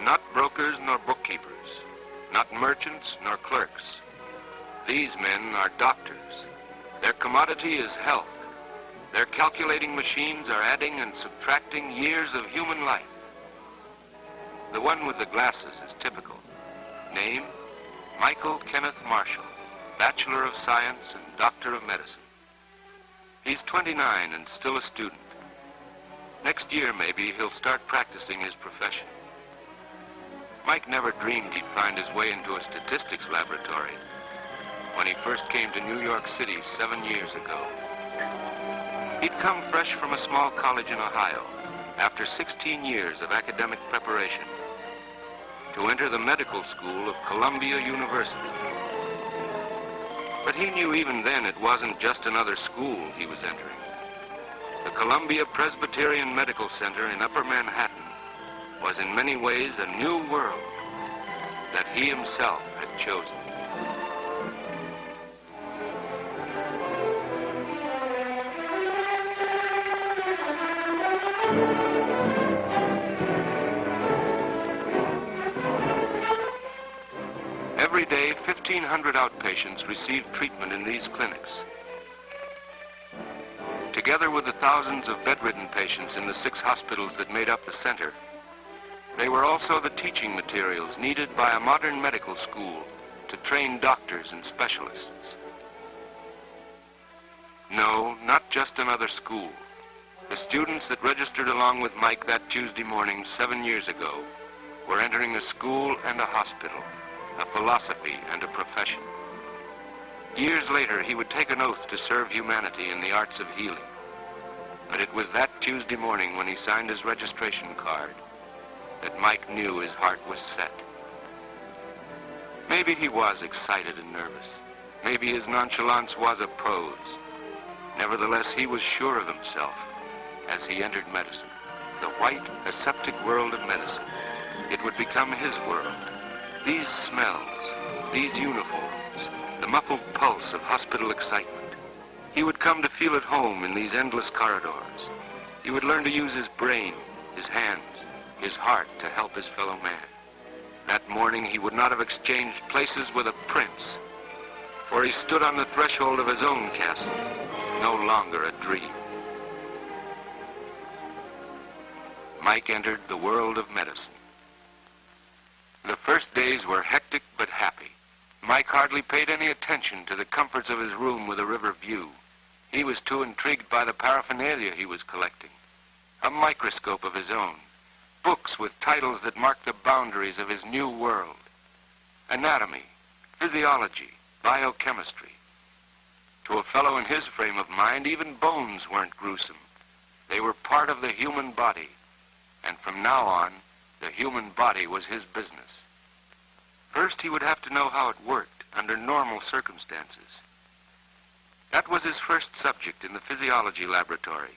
Not brokers nor bookkeepers, not merchants nor clerks. These men are doctors. Their commodity is health. Their calculating machines are adding and subtracting years of human life. The one with the glasses is typical. Name, Michael Kenneth Marshall, Bachelor of Science and Doctor of Medicine. He's 29 and still a student. Next year, maybe, he'll start practicing his profession. Mike never dreamed he'd find his way into a statistics laboratory when he first came to New York City 7 years ago. He'd come fresh from a small college in Ohio after 16 years of academic preparation to enter the medical school of Columbia University. But he knew even then it wasn't just another school he was entering. The Columbia Presbyterian Medical Center in Upper Manhattan was in many ways a new world that he himself had chosen. Every day, 1,500 outpatients receive treatment in these clinics. Together with the thousands of bedridden patients in the 6 hospitals that made up the center, they were also the teaching materials needed by a modern medical school to train doctors and specialists. No, not just another school. The students that registered along with Mike that Tuesday morning 7 years ago were entering a school and a hospital, a philosophy and a profession. Years later, he would take an oath to serve humanity in the arts of healing. But it was that Tuesday morning when he signed his registration card that Mike knew his heart was set. Maybe he was excited and nervous. Maybe his nonchalance was a pose. Nevertheless, he was sure of himself as he entered medicine. The white, aseptic world of medicine. It would become his world. These smells, these uniforms, the muffled pulse of hospital excitement. He would come to feel at home in these endless corridors. He would learn to use his brain, his hands, his heart to help his fellow man. That morning he would not have exchanged places with a prince, for he stood on the threshold of his own castle, no longer a dream. Mike entered the world of medicine. The first days were hectic but happy. Mike hardly paid any attention to the comforts of his room with a river view. He was too intrigued by the paraphernalia he was collecting. A microscope of his own. Books with titles that marked the boundaries of his new world. Anatomy, physiology, biochemistry. To a fellow in his frame of mind, even bones weren't gruesome. They were part of the human body. And from now on, the human body was his business. First, he would have to know how it worked under normal circumstances. That was his first subject in the physiology laboratory.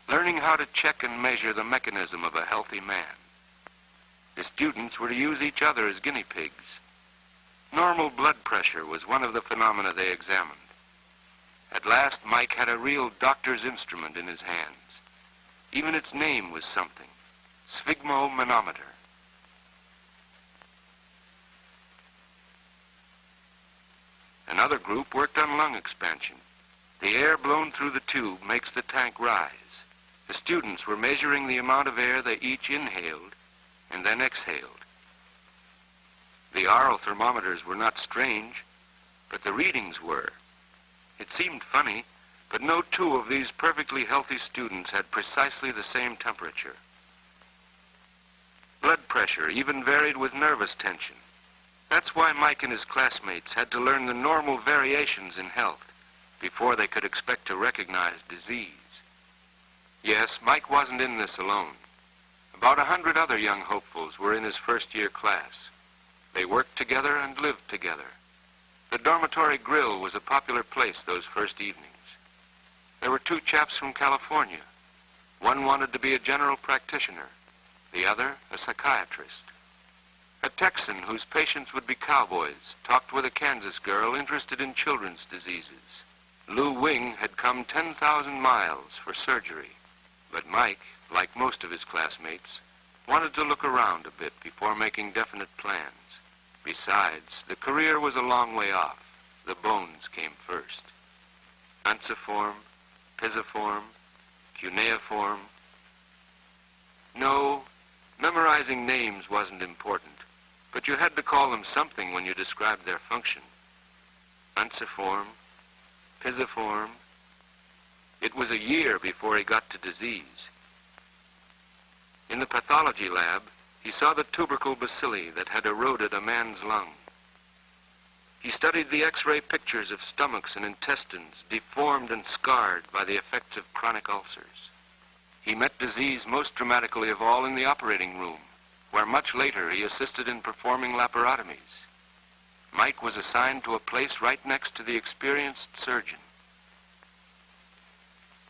Learning how to check and measure the mechanism of a healthy man. The students were to use each other as guinea pigs. Normal blood pressure was one of the phenomena they examined. At last, Mike had a real doctor's instrument in his hands. Even its name was something. Sphygmomanometer. Another group worked on lung expansion. The air blown through the tube makes the tank rise. The students were measuring the amount of air they each inhaled and then exhaled. The oral thermometers were not strange, but the readings were. It seemed funny, but no 2 of these perfectly healthy students had precisely the same temperature. Blood pressure even varied with nervous tension. That's why Mike and his classmates had to learn the normal variations in health before they could expect to recognize disease. Yes, Mike wasn't in this alone. About 100 other young hopefuls were in his first-year class. They worked together and lived together. The dormitory grill was a popular place those first evenings. There were 2 chaps from California. One wanted to be a general practitioner, the other a psychiatrist. A Texan whose patients would be cowboys talked with a Kansas girl interested in children's diseases. Lou Wing had come 10,000 miles for surgery. But Mike, like most of his classmates, wanted to look around a bit before making definite plans. Besides, the career was a long way off. The bones came first. Unciform, pisiform, cuneiform. No, memorizing names wasn't important, but you had to call them something when you described their function. Unciform, pisiform. It was a year before he got to disease. In the pathology lab, he saw the tubercle bacilli that had eroded a man's lung. He studied the X-ray pictures of stomachs and intestines deformed and scarred by the effects of chronic ulcers. He met disease most dramatically of all in the operating room, where much later he assisted in performing laparotomies. Mike was assigned to a place right next to the experienced surgeon.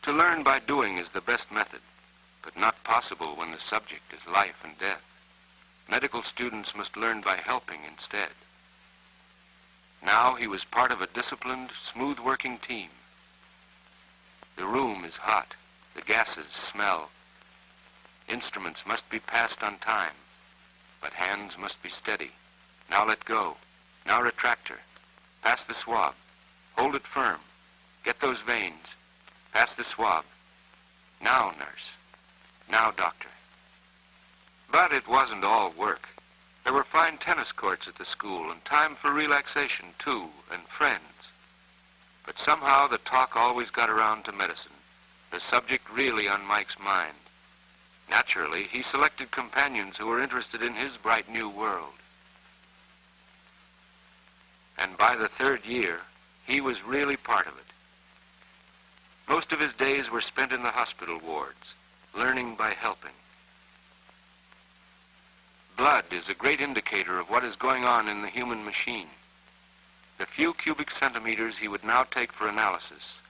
To learn by doing is the best method, but not possible when the subject is life and death. Medical students must learn by helping instead. Now he was part of a disciplined, smooth-working team. The room is hot. The gases smell. Instruments must be passed on time, but hands must be steady. Now let go. Now retractor. Pass the swab. Hold it firm. Get those veins. Pass the swab. Now, nurse. Now, doctor. But it wasn't all work. There were fine tennis courts at the school and time for relaxation, too, and friends. But somehow the talk always got around to medicine, the subject really on Mike's mind. Naturally, he selected companions who were interested in his bright new world. And by the third year, he was really part of it. Most of his days were spent in the hospital wards, learning by helping. Blood is a great indicator of what is going on in the human machine. The few cubic centimeters he would now take for analysis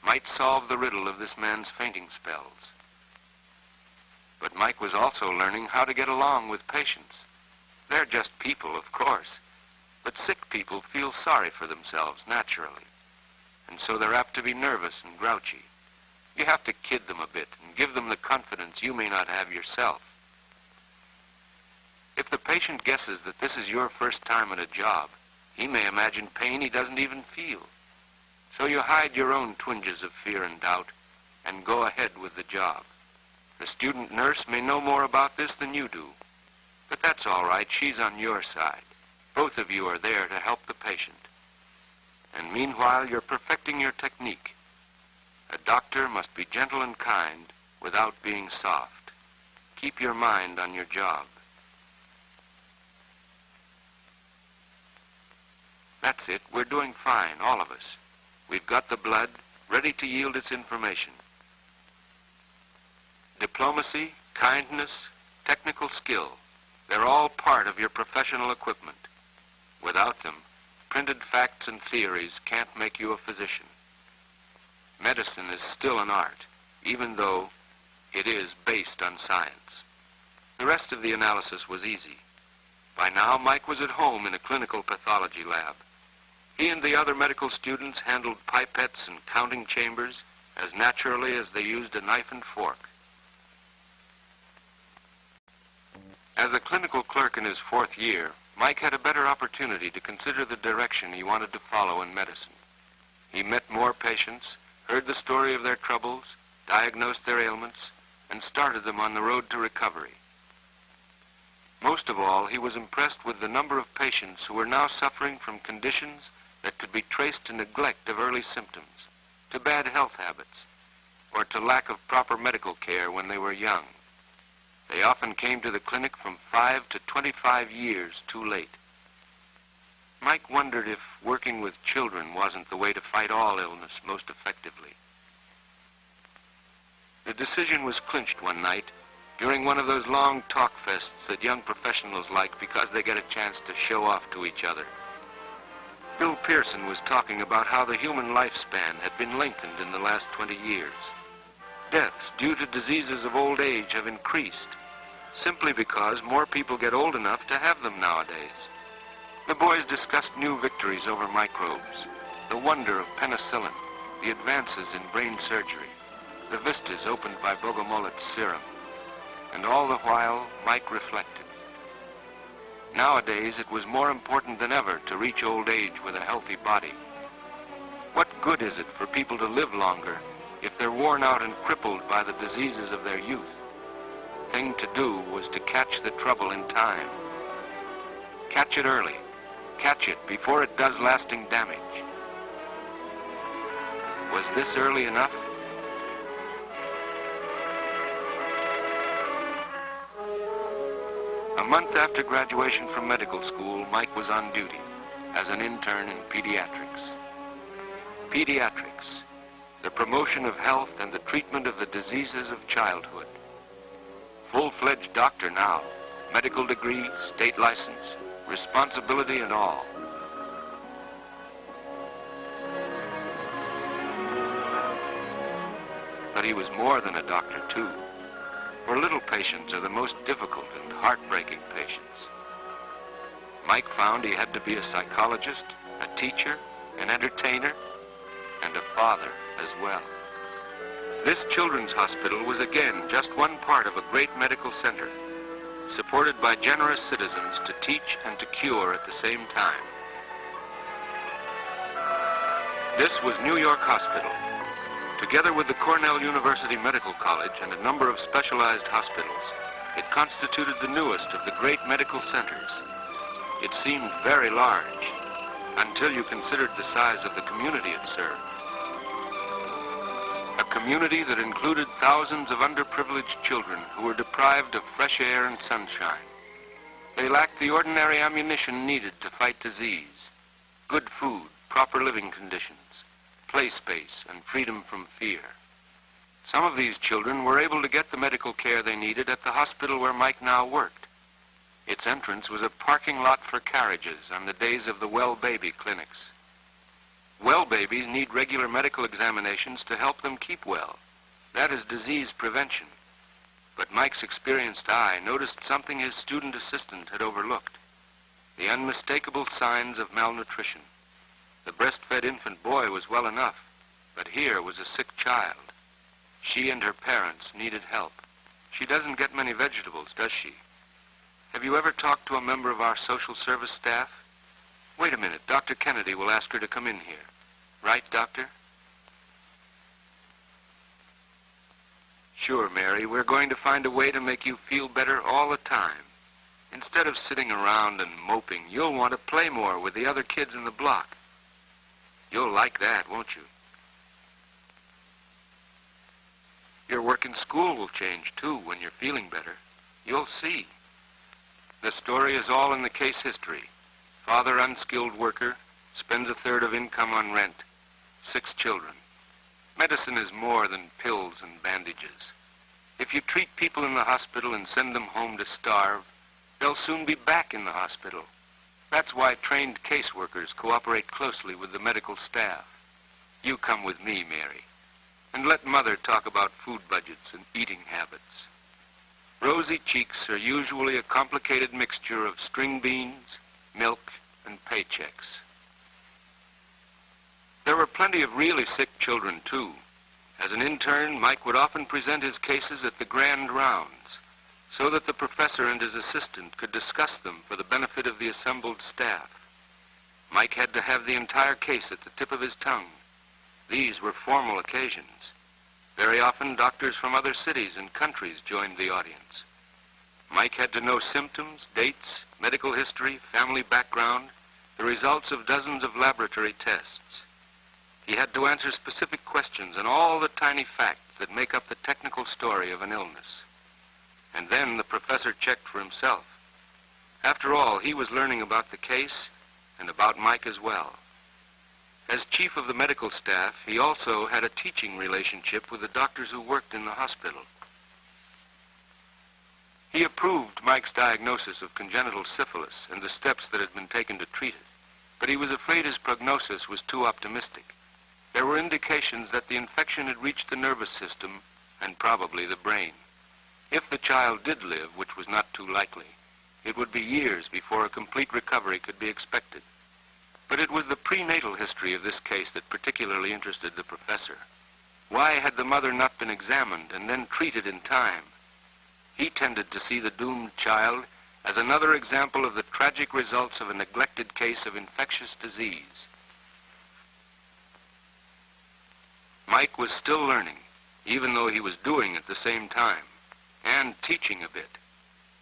might solve the riddle of this man's fainting spells. But Mike was also learning how to get along with patients. They're just people, of course, but sick people feel sorry for themselves naturally, and so they're apt to be nervous and grouchy. You have to kid them a bit and give them the confidence you may not have yourself. If the patient guesses that this is your first time at a job, he may imagine pain he doesn't even feel. So you hide your own twinges of fear and doubt and go ahead with the job. The student nurse may know more about this than you do, but that's all right. She's on your side. Both of you are there to help the patient. And meanwhile, you're perfecting your technique. A doctor must be gentle and kind without being soft. Keep your mind on your job. That's it. We're doing fine, all of us. We've got the blood ready to yield its information. Diplomacy, kindness, technical skill, they're all part of your professional equipment. Without them, printed facts and theories can't make you a physician. Medicine is still an art, even though it is based on science. The rest of the analysis was easy. By now, Mike was at home in a clinical pathology lab. He and the other medical students handled pipettes and counting chambers as naturally as they used a knife and fork. As a clinical clerk in his fourth year, Mike had a better opportunity to consider the direction he wanted to follow in medicine. He met more patients, heard the story of their troubles, diagnosed their ailments, and started them on the road to recovery. Most of all, he was impressed with the number of patients who were now suffering from conditions that could be traced to neglect of early symptoms, to bad health habits, or to lack of proper medical care when they were young. They often came to the clinic from 5 to 25 years too late. Mike wondered if working with children wasn't the way to fight all illness most effectively. The decision was clinched one night during one of those long talk fests that young professionals like because they get a chance to show off to each other. Bill Pearson was talking about how the human lifespan had been lengthened in the last 20 years. Deaths due to diseases of old age have increased, simply because more people get old enough to have them nowadays. The boys discussed new victories over microbes, the wonder of penicillin, the advances in brain surgery, the vistas opened by Bogomolets serum. And all the while, Mike reflected. Nowadays, it was more important than ever to reach old age with a healthy body. What good is it for people to live longer if they're worn out and crippled by the diseases of their youth? The thing to do was to catch the trouble in time. Catch it early. Catch it before it does lasting damage. Was this early enough? A month after graduation from medical school, Mike was on duty as an intern in pediatrics. Pediatrics, the promotion of health and the treatment of the diseases of childhood. Full-fledged doctor now, medical degree, state license, responsibility and all. But he was more than a doctor, too. For little patients are the most difficult and heartbreaking patients. Mike found he had to be a psychologist, a teacher, an entertainer, and a father as well. This children's hospital was again just one part of a great medical center, supported by generous citizens to teach and to cure at the same time. This was New York Hospital. Together with the Cornell University Medical College and a number of specialized hospitals, it constituted the newest of the great medical centers. It seemed very large, until you considered the size of the community it served. A community that included thousands of underprivileged children who were deprived of fresh air and sunshine. They lacked the ordinary ammunition needed to fight disease, good food, proper living conditions, play space, and freedom from fear. Some of these children were able to get the medical care they needed at the hospital where Mike now worked. Its entrance was a parking lot for carriages on the days of the well baby clinics. Well babies need regular medical examinations to help them keep well. That is disease prevention. But Mike's experienced eye noticed something his student assistant had overlooked. The unmistakable signs of malnutrition. The breastfed infant boy was well enough, but here was a sick child. She and her parents needed help. She doesn't get many vegetables, does she? Have you ever talked to a member of our social service staff? Wait a minute, Dr. Kennedy will ask her to come in here. Right, Doctor? Sure, Mary, we're going to find a way to make you feel better all the time. Instead of sitting around and moping, you'll want to play more with the other kids in the block. You'll like that, won't you? Your work in school will change, too, when you're feeling better. You'll see. The story is all in the case history. Father, unskilled worker, spends a third of income on rent. 6 children. Medicine is more than pills and bandages. If you treat people in the hospital and send them home to starve, they'll soon be back in the hospital. That's why trained caseworkers cooperate closely with the medical staff. You come with me, Mary, and let Mother talk about food budgets and eating habits. Rosy cheeks are usually a complicated mixture of string beans, milk, and paychecks. There were plenty of really sick children, too. As an intern, Mike would often present his cases at the grand rounds, so that the professor and his assistant could discuss them for the benefit of the assembled staff. Mike had to have the entire case at the tip of his tongue. These were formal occasions. Very often, doctors from other cities and countries joined the audience. Mike had to know symptoms, dates, medical history, family background, the results of dozens of laboratory tests. He had to answer specific questions on all the tiny facts that make up the technical story of an illness. And then the professor checked for himself. After all, he was learning about the case and about Mike as well. As chief of the medical staff, he also had a teaching relationship with the doctors who worked in the hospital. He approved Mike's diagnosis of congenital syphilis and the steps that had been taken to treat it, but he was afraid his prognosis was too optimistic. There were indications that the infection had reached the nervous system and probably the brain. If the child did live, which was not too likely, it would be years before a complete recovery could be expected. But it was the prenatal history of this case that particularly interested the professor. Why had the mother not been examined and then treated in time? He tended to see the doomed child as another example of the tragic results of a neglected case of infectious disease. Mike was still learning, even though he was doing at the same time, and teaching a bit.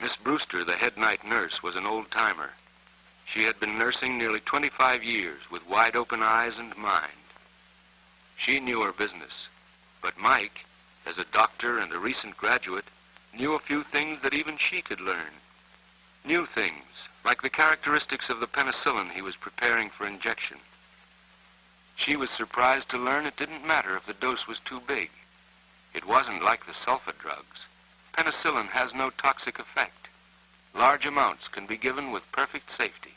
Miss Brewster, the head night nurse, was an old-timer. She had been nursing nearly 25 years with wide-open eyes and mind. She knew her business, but Mike, as a doctor and a recent graduate, knew a few things that even she could learn. New things, like the characteristics of the penicillin he was preparing for injection. She was surprised to learn it didn't matter if the dose was too big. It wasn't like the sulfa drugs. Penicillin has no toxic effect. Large amounts can be given with perfect safety.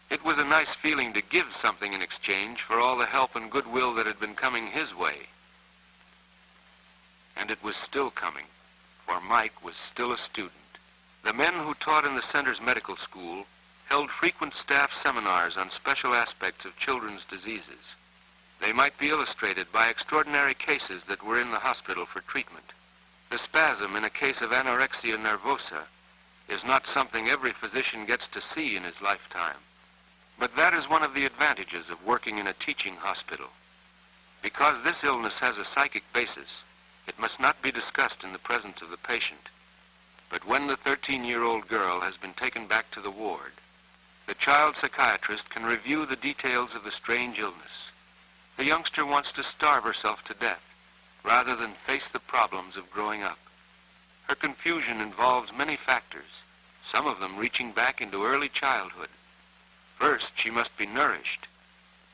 It was a nice feeling to give something in exchange for all the help and goodwill that had been coming his way. And it was still coming, for Mike was still a student. The men who taught in the center's medical school held frequent staff seminars on special aspects of children's diseases. They might be illustrated by extraordinary cases that were in the hospital for treatment. The spasm in a case of anorexia nervosa is not something every physician gets to see in his lifetime. But that is one of the advantages of working in a teaching hospital. Because this illness has a psychic basis, it must not be discussed in the presence of the patient. But when the 13-year-old girl has been taken back to the ward, the child psychiatrist can review the details of the strange illness. The youngster wants to starve herself to death rather than face the problems of growing up. Her confusion involves many factors, some of them reaching back into early childhood. First, she must be nourished,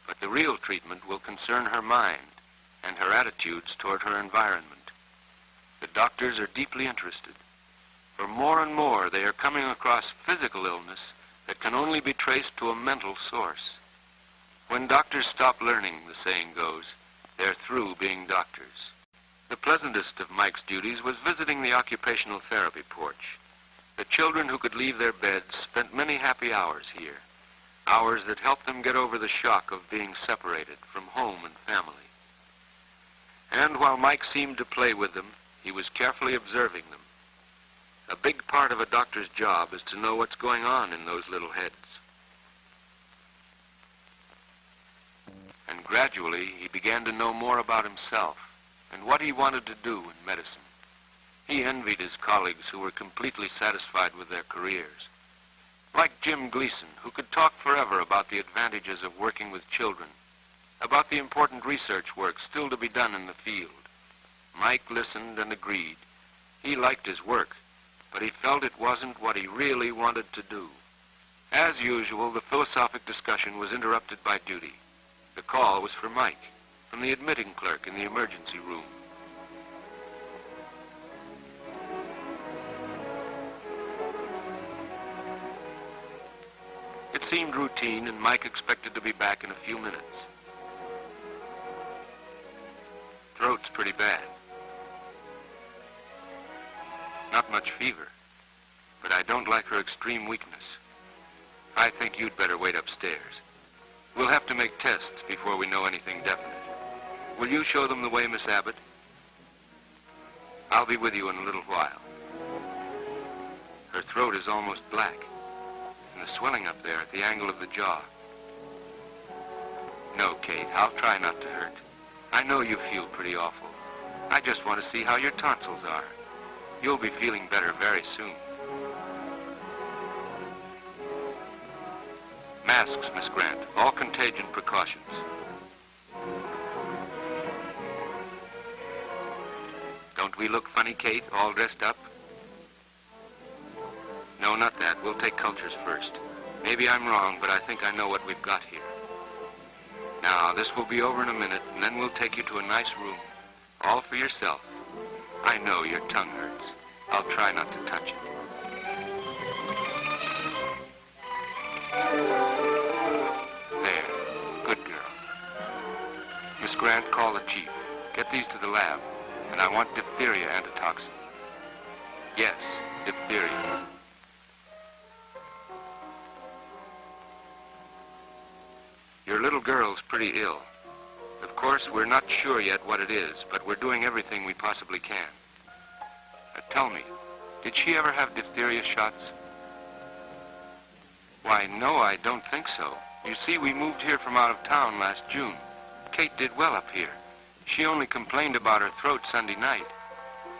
but the real treatment will concern her mind and her attitudes toward her environment. The doctors are deeply interested, for more and more they are coming across physical illness that can only be traced to a mental source. When doctors stop learning, the saying goes, they're through being doctors. The pleasantest of Mike's duties was visiting the occupational therapy porch. The children who could leave their beds spent many happy hours here, hours that helped them get over the shock of being separated from home and family. And while Mike seemed to play with them, he was carefully observing them. A big part of a doctor's job is to know what's going on in those little heads. And gradually, he began to know more about himself and what he wanted to do in medicine. He envied his colleagues who were completely satisfied with their careers. Like Jim Gleason, who could talk forever about the advantages of working with children, about the important research work still to be done in the field. Mike listened and agreed. He liked his work, but he felt it wasn't what he really wanted to do. As usual, the philosophic discussion was interrupted by duty. The call was for Mike, from the admitting clerk in the emergency room. It seemed routine, and Mike expected to be back in a few minutes. Throat's pretty bad. Not much fever, but I don't like her extreme weakness. I think you'd better wait upstairs. We'll have to make tests before we know anything definite. Will you show them the way, Miss Abbott? I'll be with you in a little while. Her throat is almost black, and the swelling up there at the angle of the jaw. No, Kate, I'll try not to hurt. I know you feel pretty awful. I just want to see how your tonsils are. You'll be feeling better very soon. Masks, Miss Grant. All contagion precautions. Don't we look funny, Kate, all dressed up? No, not that. We'll take cultures first. Maybe I'm wrong, but I think I know what we've got here. Now, this will be over in a minute, and then we'll take you to a nice room. All for yourself. I know your tongue hurts. I'll try not to touch it. There. Good girl. Miss Grant, call the chief. Get these to the lab, and I want diphtheria antitoxin. Yes, diphtheria. Your little girl's pretty ill. Of course, we're not sure yet what it is, but we're doing everything we possibly can. Tell me, Did she ever have diphtheria shots? Why, no, I don't think so. You see, we moved here from out of town last June. Kate did well up here. She only complained about her throat Sunday night.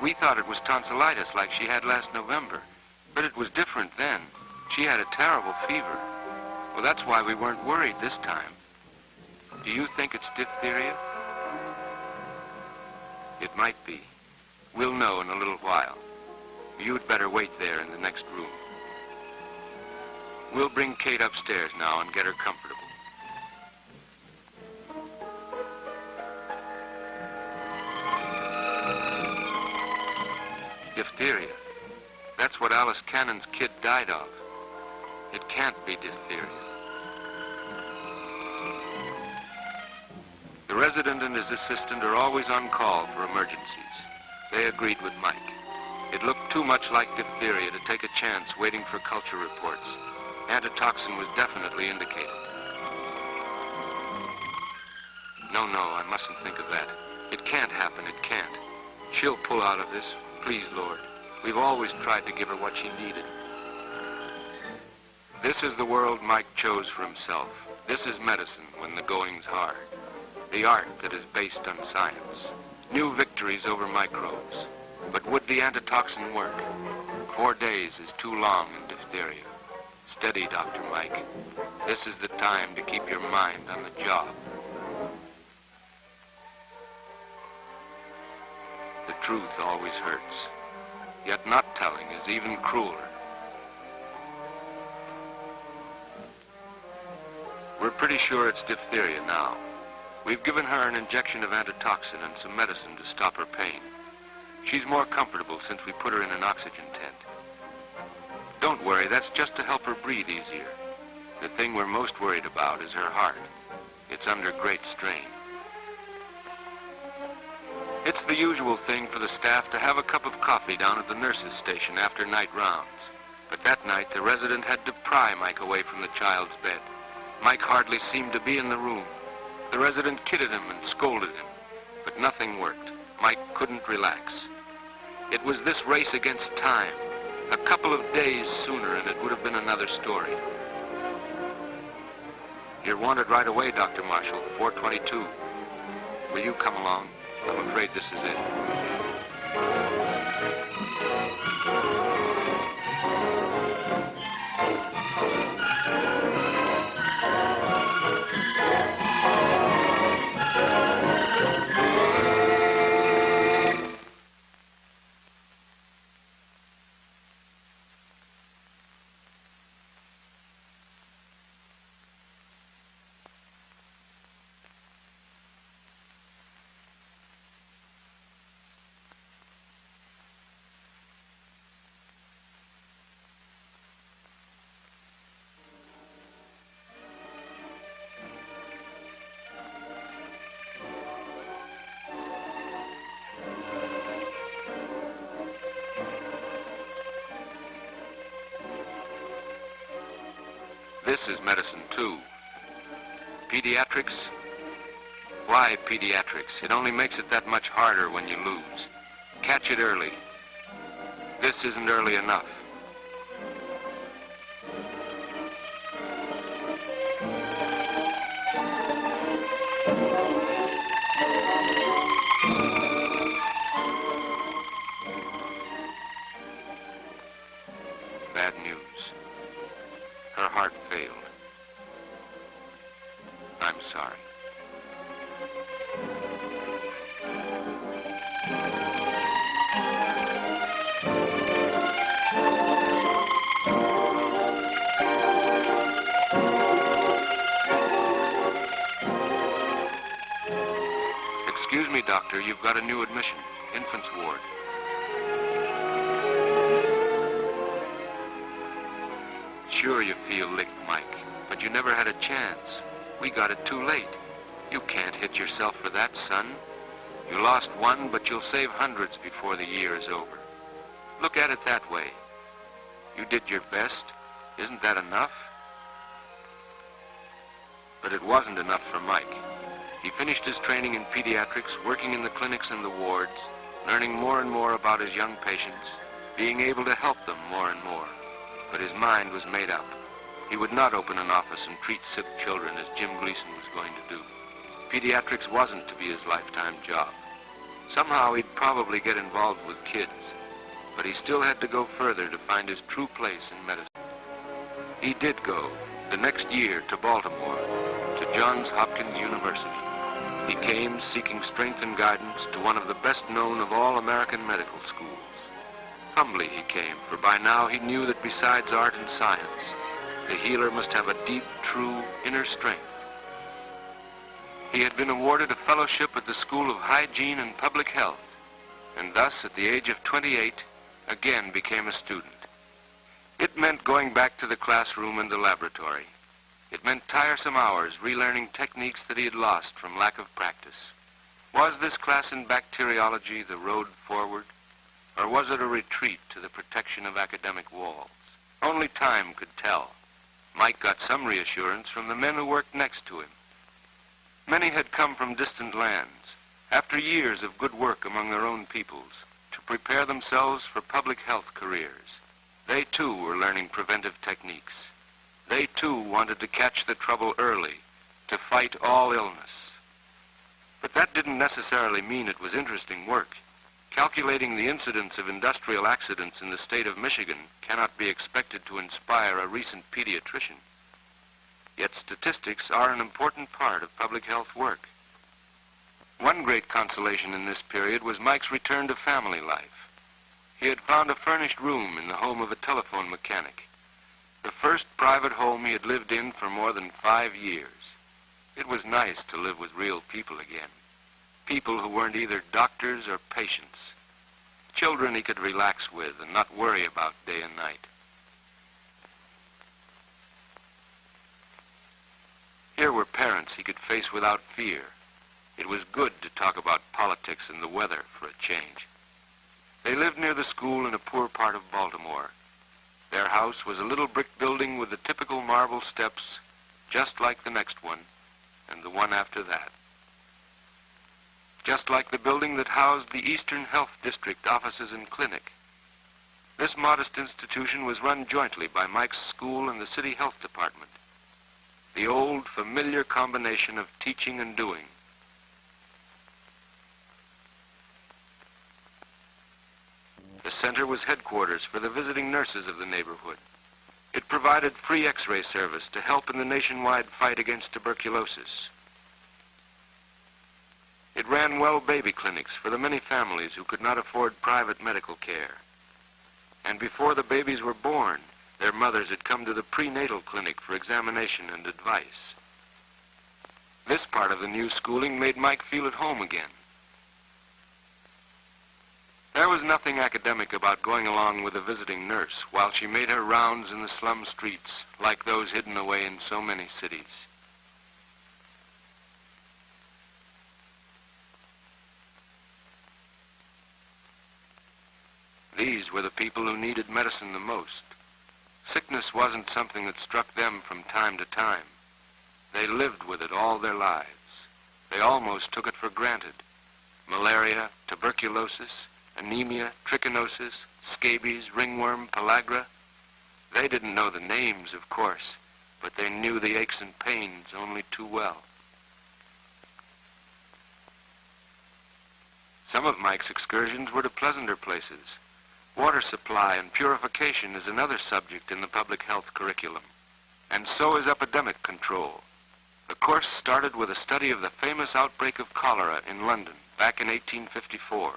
We thought it was tonsillitis like she had last November, but it was different then. She had a terrible fever. Well, that's why we weren't worried this time. Do you think it's diphtheria? It might be. We'll know in a little while. You'd better wait there in the next room. We'll bring Kate upstairs now and get her comfortable. Diphtheria. That's what Alice Cannon's kid died of. It can't be diphtheria. The resident and his assistant are always on call for emergencies. They agreed with Mike. It looked too much like diphtheria to take a chance waiting for culture reports. Antitoxin was definitely indicated. No, I mustn't think of that. It can't happen, it can't. She'll pull out of this. Please, Lord. We've always tried to give her what she needed. This is the world Mike chose for himself. This is medicine when the going's hard. The art that is based on science. New victories over microbes. But would the antitoxin work? 4 days is too long in diphtheria. Steady, Dr. Mike. This is the time to keep your mind on the job. The truth always hurts. Yet not telling is even crueler. We're pretty sure it's diphtheria now. We've given her an injection of antitoxin and some medicine to stop her pain. She's more comfortable since we put her in an oxygen tent. Don't worry, that's just to help her breathe easier. The thing we're most worried about is her heart. It's under great strain. It's the usual thing for the staff to have a cup of coffee down at the nurse's station after night rounds. But that night, the resident had to pry Mike away from the child's bed. Mike hardly seemed to be in the room. The resident kidded him and scolded him, but nothing worked. Mike couldn't relax. It was this race against time. A couple of days sooner and it would have been another story. You're wanted right away, Dr. Marshall, 422. Will you come along? I'm afraid this is it. This is medicine, too. Pediatrics? Why pediatrics? It only makes it that much harder when you lose. Catch it early. This isn't early enough. Bad news. Her heart failed. I'm sorry. Excuse me, doctor, you've got a new admission. Infant's ward. Sure you feel licked, Mike, but you never had a chance. We got it too late. You can't hit yourself for that, son. You lost one, but you'll save hundreds before the year is over. Look at it that way. You did your best. Isn't that enough? But it wasn't enough for Mike. He finished his training in pediatrics, working in the clinics and the wards, learning more and more about his young patients. being able to help them more and more. But his mind was made up. He would not open an office and treat sick children as Jim Gleason was going to do. Pediatrics wasn't to be his lifetime job. Somehow he'd probably get involved with kids, but he still had to go further to find his true place in medicine. He did go, the next year, to Baltimore, to Johns Hopkins University. He came seeking strength and guidance to one of the best known of all American medical schools. Humbly he came, for by now he knew that besides art and science, the healer must have a deep, true, inner strength. He had been awarded a fellowship at the School of Hygiene and Public Health, and thus, at the age of 28, again became a student. It meant going back to the classroom and the laboratory. It meant tiresome hours relearning techniques that he had lost from lack of practice. Was this class in bacteriology the road forward, or was it a retreat to the protection of academic walls? Only time could tell. Mike got some reassurance from the men who worked next to him. Many had come from distant lands, after years of good work among their own peoples, to prepare themselves for public health careers. They, too, were learning preventive techniques. They, too, wanted to catch the trouble early, to fight all illness. But that didn't necessarily mean it was interesting work. Calculating the incidence of industrial accidents in the state of Michigan cannot be expected to inspire a recent pediatrician. Yet statistics are an important part of public health work. One great consolation in this period was Mike's return to family life. He had found a furnished room in the home of a telephone mechanic, the first private home he had lived in for more than 5 years. It was nice to live with real people again, people who weren't either doctors or patients, children he could relax with and not worry about day and night. Here were parents he could face without fear. It was good to talk about politics and the weather for a change. They lived near the school in a poor part of Baltimore. Their house was a little brick building with the typical marble steps, just like the next one, and the one after that. Just like the building that housed the Eastern Health District offices and clinic. This modest institution was run jointly by Mike's school and the city health department. The old, familiar combination of teaching and doing. The center was headquarters for the visiting nurses of the neighborhood. It provided free X-ray service to help in the nationwide fight against tuberculosis. It ran well baby clinics for the many families who could not afford private medical care. And before the babies were born, their mothers had come to the prenatal clinic for examination and advice. This part of the new schooling made Mike feel at home again. There was nothing academic about going along with a visiting nurse while she made her rounds in the slum streets, like those hidden away in so many cities. These were the people who needed medicine the most. Sickness wasn't something that struck them from time to time. They lived with it all their lives. They almost took it for granted. Malaria, tuberculosis, anemia, trichinosis, scabies, ringworm, pellagra. They didn't know the names, of course, but they knew the aches and pains only too well. Some of Mike's excursions were to pleasanter places. Water supply and purification is another subject in the public health curriculum, and so is epidemic control. The course started with a study of the famous outbreak of cholera in London back in 1854.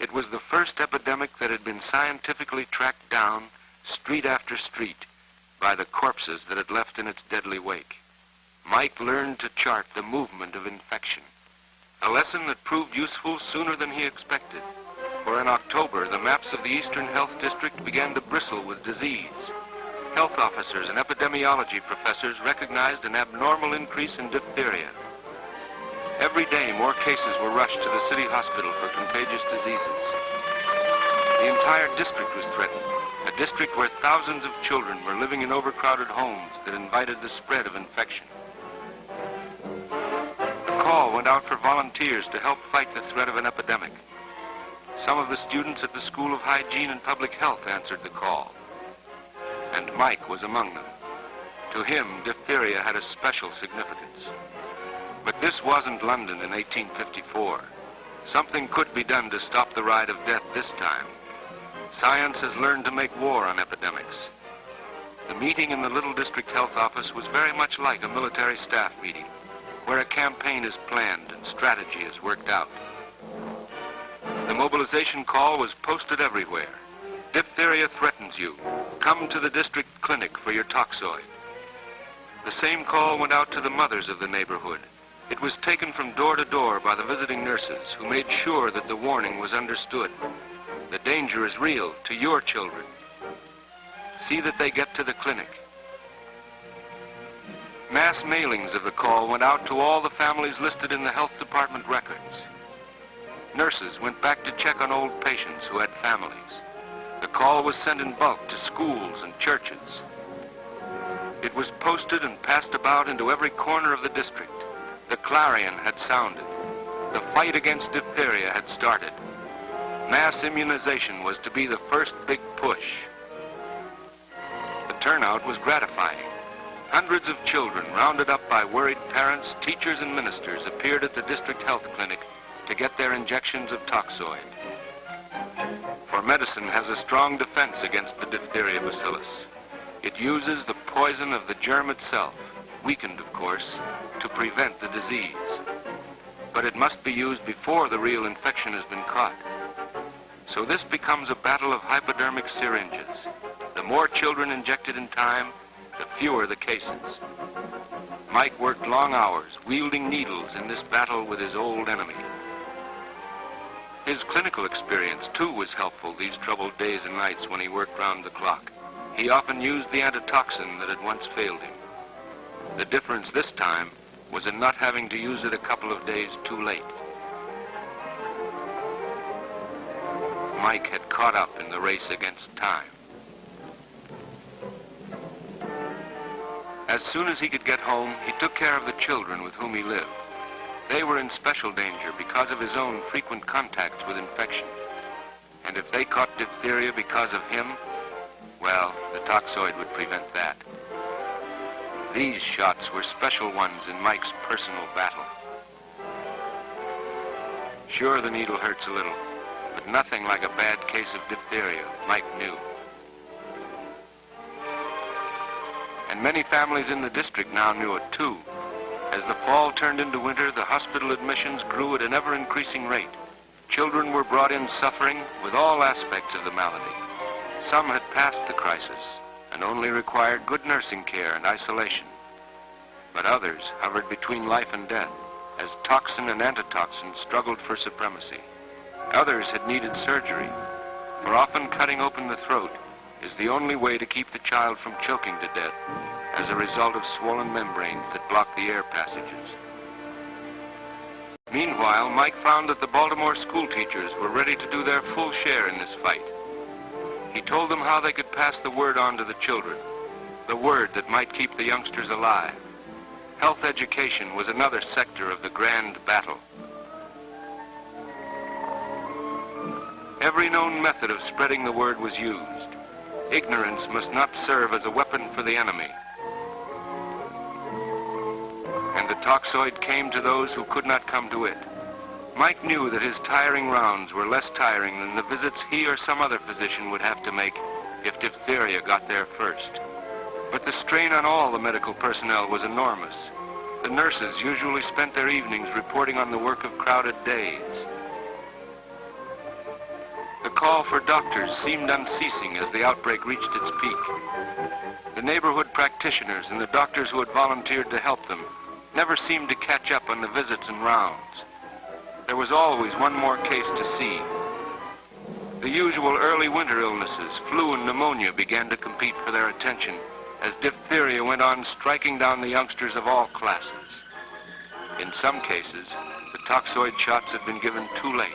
It was the first epidemic that had been scientifically tracked down, street after street, by the corpses that had left in its deadly wake. Mike learned to chart the movement of infection, a lesson that proved useful sooner than he expected. For in October, the maps of the Eastern Health District began to bristle with disease. Health officers and epidemiology professors recognized an abnormal increase in diphtheria. Every day, more cases were rushed to the city hospital for contagious diseases. The entire district was threatened, a district where thousands of children were living in overcrowded homes that invited the spread of infection. A call went out for volunteers to help fight the threat of an epidemic. Some of the students at the School of Hygiene and Public Health answered the call, and Mike was among them. To him, diphtheria had a special significance. But this wasn't London in 1854. Something could be done to stop the ride of death this time. Science has learned to make war on epidemics. The meeting in the little district health office was very much like a military staff meeting, where a campaign is planned and strategy is worked out. The mobilization call was posted everywhere. Diphtheria threatens you. Come to the district clinic for your toxoid. The same call went out to the mothers of the neighborhood. It was taken from door to door by the visiting nurses, who made sure that the warning was understood. The danger is real to your children. See that they get to the clinic. Mass mailings of the call went out to all the families listed in the health department records. Nurses went back to check on old patients who had families. The call was sent in bulk to schools and churches. It was posted and passed about into every corner of the district. The clarion had sounded. The fight against diphtheria had started. Mass immunization was to be the first big push. The turnout was gratifying. Hundreds of children, rounded up by worried parents, teachers, and ministers, appeared at the district health clinic to get their injections of toxoid. For medicine has a strong defense against the diphtheria bacillus. It uses the poison of the germ itself, weakened, of course, to prevent the disease. But it must be used before the real infection has been caught. So this becomes a battle of hypodermic syringes. The more children injected in time, the fewer the cases. Mike worked long hours, wielding needles in this battle with his old enemy. His clinical experience, too, was helpful these troubled days and nights when he worked round the clock. He often used the antitoxin that had once failed him. The difference this time was in not having to use it a couple of days too late. Mike had caught up in the race against time. As soon as he could get home, he took care of the children with whom he lived. They were in special danger because of his own frequent contacts with infection. And if they caught diphtheria because of him, well, the toxoid would prevent that. These shots were special ones in Mike's personal battle. Sure, the needle hurts a little, but nothing like a bad case of diphtheria, Mike knew. And many families in the district now knew it too. As the fall turned into winter, the hospital admissions grew at an ever-increasing rate. Children were brought in suffering with all aspects of the malady. Some had passed the crisis and only required good nursing care and isolation. But others hovered between life and death as toxin and antitoxin struggled for supremacy. Others had needed surgery, for often cutting open the throat is the only way to keep the child from choking to death as a result of swollen membranes that block the air passages. Meanwhile, Mike found that the Baltimore school teachers were ready to do their full share in this fight. He told them how they could pass the word on to the children, the word that might keep the youngsters alive. Health education was another sector of the grand battle. Every known method of spreading the word was used. Ignorance must not serve as a weapon for the enemy. And the toxoid came to those who could not come to it. Mike knew that his tiring rounds were less tiring than the visits he or some other physician would have to make if diphtheria got there first. But the strain on all the medical personnel was enormous. The nurses usually spent their evenings reporting on the work of crowded days. The call for doctors seemed unceasing as the outbreak reached its peak. The neighborhood practitioners and the doctors who had volunteered to help them never seemed to catch up on the visits and rounds. There was always one more case to see. The usual early winter illnesses, flu and pneumonia, began to compete for their attention as diphtheria went on striking down the youngsters of all classes. In some cases, the toxoid shots had been given too late.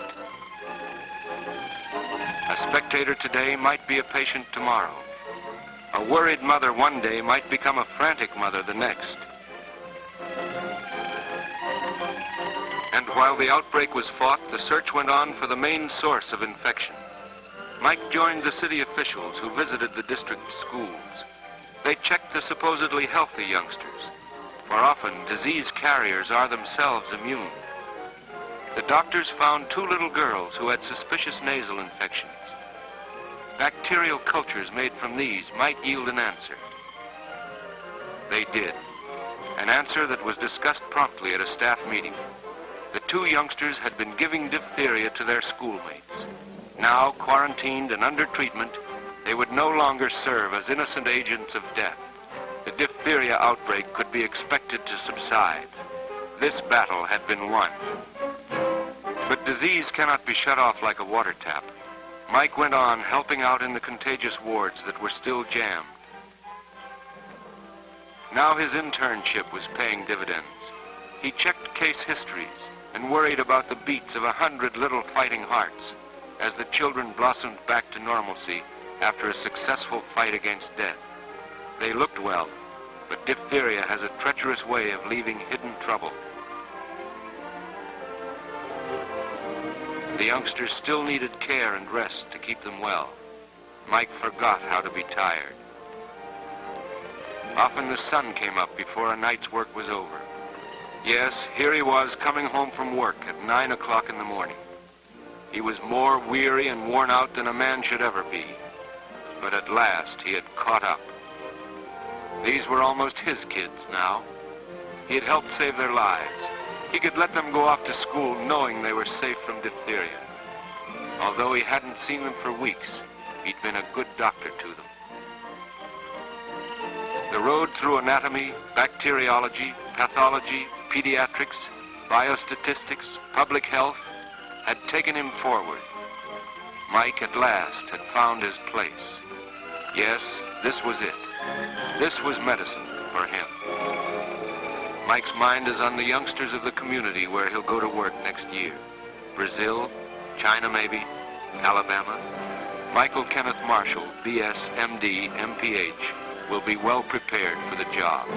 A spectator today might be a patient tomorrow. A worried mother one day might become a frantic mother the next. And while the outbreak was fought, the search went on for the main source of infection. Mike joined the city officials who visited the district schools. They checked the supposedly healthy youngsters, for often disease carriers are themselves immune. The doctors found 2 little girls who had suspicious nasal infections. Bacterial cultures made from these might yield an answer. They did. An answer that was discussed promptly at a staff meeting. The 2 youngsters had been giving diphtheria to their schoolmates. Now, quarantined and under treatment, they would no longer serve as innocent agents of death. The diphtheria outbreak could be expected to subside. This battle had been won. But disease cannot be shut off like a water tap. Mike went on helping out in the contagious wards that were still jammed. Now his internship was paying dividends. He checked case histories and worried about the beats of 100 little fighting hearts as the children blossomed back to normalcy after a successful fight against death. They looked well, but diphtheria has a treacherous way of leaving hidden trouble. The youngsters still needed care and rest to keep them well. Mike forgot how to be tired. Often the sun came up before a night's work was over. Yes, here he was coming home from work at 9 o'clock in the morning. He was more weary and worn out than a man should ever be. But at last he had caught up. These were almost his kids now. He had helped save their lives. He could let them go off to school knowing they were safe from diphtheria. Although he hadn't seen them for weeks, he'd been a good doctor to them. The road through anatomy, bacteriology, pathology, pediatrics, biostatistics, public health had taken him forward. Mike at last had found his place. Yes, this was it. This was medicine for him. Mike's mind is on the youngsters of the community where he'll go to work next year. Brazil, China maybe, Alabama. Michael Kenneth Marshall, B.S., M.D., M.P.H., will be well prepared for the job.